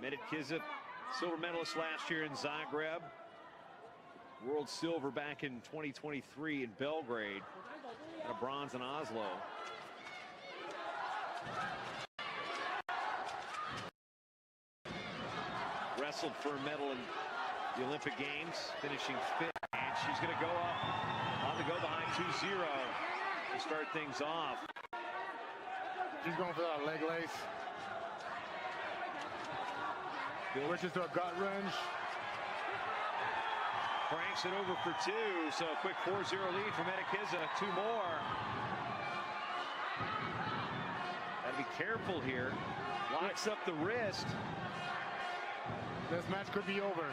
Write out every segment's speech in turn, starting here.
Medit silver medalist last year in Zagreb. World silver back in 2023 in Belgrade. And a bronze in Oslo. Wrestled for a medal in the Olympic Games, finishing fifth. And she's going to go up on the go behind 2-0 to start things off. She's going for that leg lace. Which is to a gut wrench. Cranks it over for two, so a quick 4-0 lead for Medit. Two more. Gotta be careful here. Locks up the wrist. This match could be over.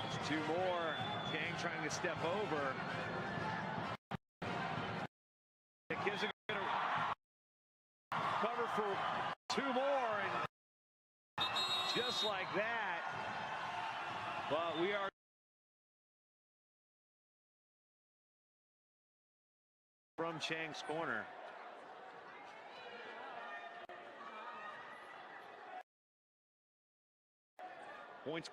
There's two more. Chang trying to step over. Medit gonna cover for two more, and just like that. But we are from Chang's corner. Points.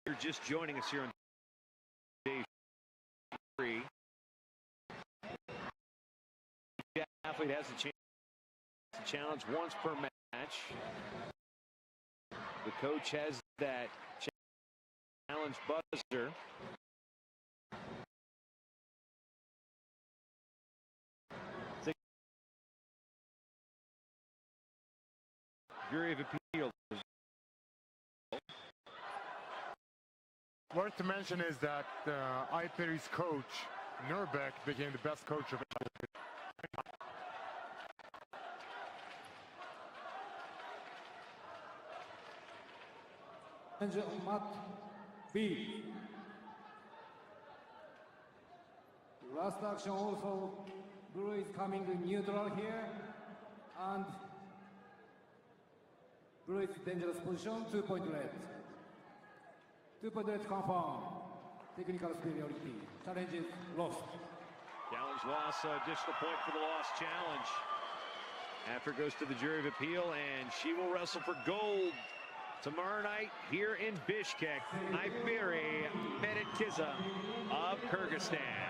You're just joining us here on day 3. The athlete has a chance to challenge once per match. The coach has that challenge buzzer. Jury of appeal. Worth to mention is that Iperi's coach, Nurbeck, became the best coach of Mat B. Last action also, Blue is coming neutral here, and Blue is dangerous position, 2-point red. 2-point red confirm. Technical superiority. Challenge is lost. Challenge loss, additional point for the lost challenge. After it goes to the jury of appeal, and she will wrestle for gold tomorrow night here in Bishkek. Iperi Medit of Kyrgyzstan.